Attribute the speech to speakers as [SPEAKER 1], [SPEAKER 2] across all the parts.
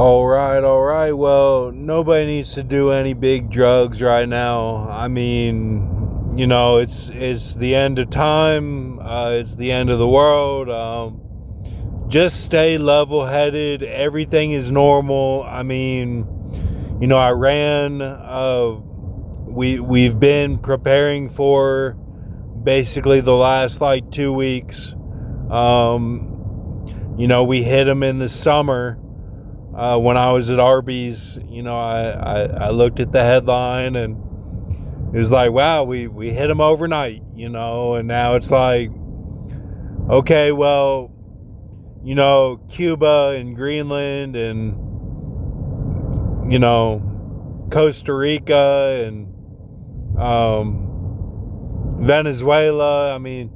[SPEAKER 1] All right. Well, nobody needs to do any big drugs right now. I mean, it's the end of time. It's the end of the world. Just stay level-headed. Everything is normal. I mean, I ran. We've been preparing for basically the last 2 weeks. We hit them in the summer. When I was at Arby's, I looked at the headline and it was like, wow, we hit them overnight, and now it's like, okay, well, Cuba and Greenland and, Costa Rica and Venezuela. I mean,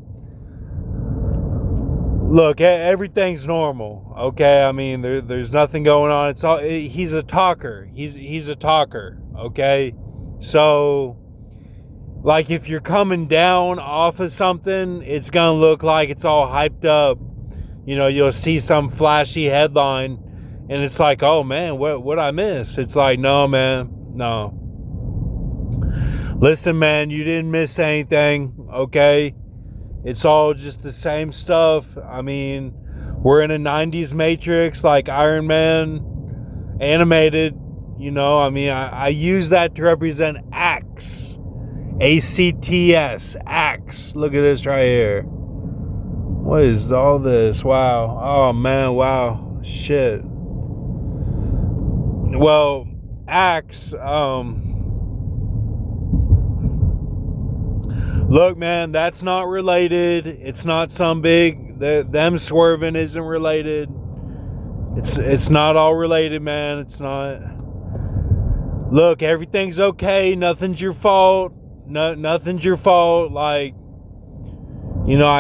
[SPEAKER 1] look, everything's normal, okay? I mean, there's nothing going on. It's all he's a talker. He's a talker, okay? So, if you're coming down off of something, it's gonna look like it's all hyped up. You'll see some flashy headline, and it's like, oh man, what I miss? It's like, no, man, no. Listen, man, you didn't miss anything, okay? It's all just the same stuff. I mean, we're in a 90s Matrix like Iron Man animated, I mean, I use that to represent ACTS. ACTS. ACTS. Look at this right here. What is all this? Wow. Oh, man. Wow. Shit. Well, ACTS, look, man, that's not related. It's not some big. Them swerving isn't related. It's not all related, man. It's not. Look, everything's okay. Nothing's your fault. Nothing's your fault. I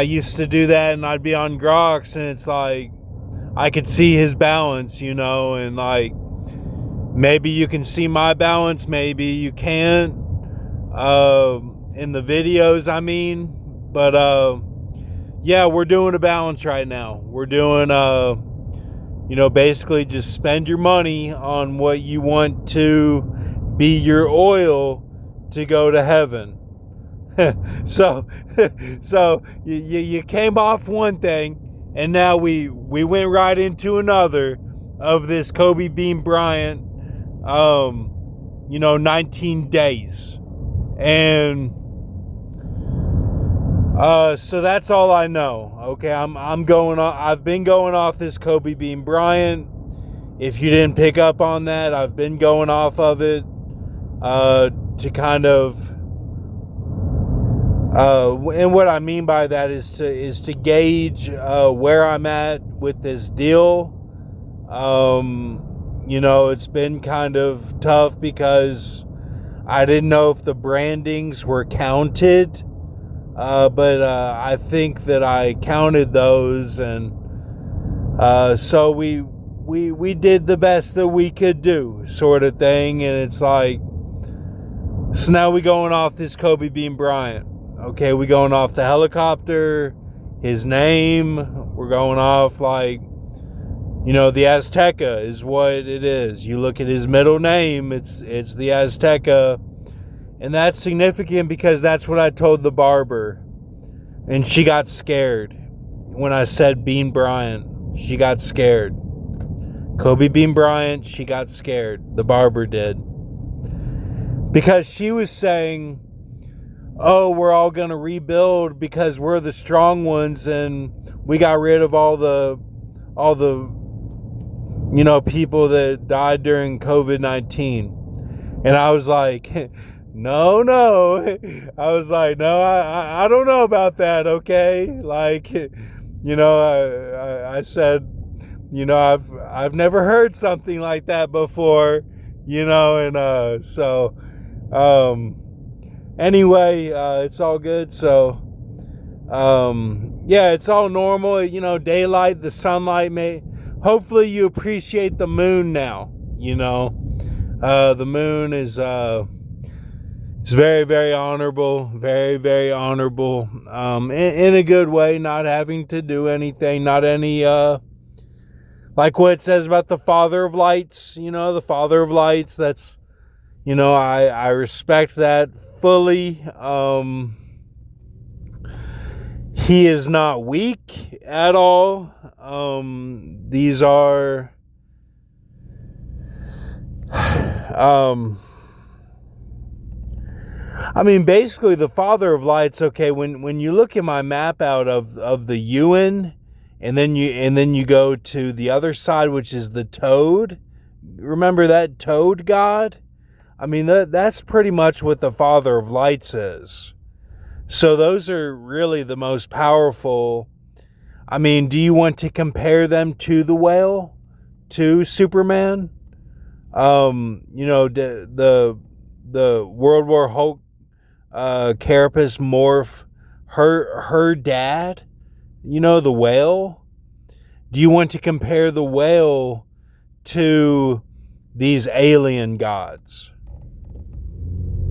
[SPEAKER 1] used to do that, and I'd be on Grox, and it's like I could see his balance, and maybe you can see my balance, maybe you can't. In the videos, I mean, but yeah, we're doing a balance right now. We're doing basically just spend your money on what you want to be your oil to go to heaven. so you came off one thing, and now we went right into another of this Kobe Bean Bryant 19 days. And so that's all I know. Okay, I'm going on. I've been going off this Kobe Bean Bryant. If you didn't pick up on that, I've been going off of it to kind of. And what I mean by that is to gauge where I'm at with this deal. It's been kind of tough because I didn't know if the brandings were counted. But I think that I counted those, and so we did the best that we could do, sort of thing. And it's like, so now we going off this Kobe Bean Bryant. Okay, we going off the helicopter, his name. We're going off the Azteca is what it is. You look at his middle name, it's the Azteca. And that's significant because that's what I told the barber. And she got scared. When I said Bean Bryant, she got scared. Kobe Bean Bryant, she got scared. The barber did. Because she was saying, oh, we're all going to rebuild because we're the strong ones and we got rid of all the people that died during COVID-19. And I was like, No. I was like, no, I don't know about that, okay? I said, I've never heard something like that before, and so, anyway, it's all good. So, yeah, it's all normal, daylight, the sunlight hopefully you appreciate the moon now, the moon is, it's very, very honorable, very, very honorable, in a good way, not having to do anything, not any Like what it says about the Father of Lights, the Father of Lights. That's, I respect that fully. He is not weak at all. These are, basically the Father of Lights. Okay, when you look at my map out of the Ewan, and then you go to the other side, which is the Toad. Remember that Toad god? That's pretty much what the Father of Lights is. So those are really the most powerful. Do you want to compare them to the whale, to Superman? The World War Hulk, carapace morph, her dad, the whale. Do you want to compare the whale to these alien gods?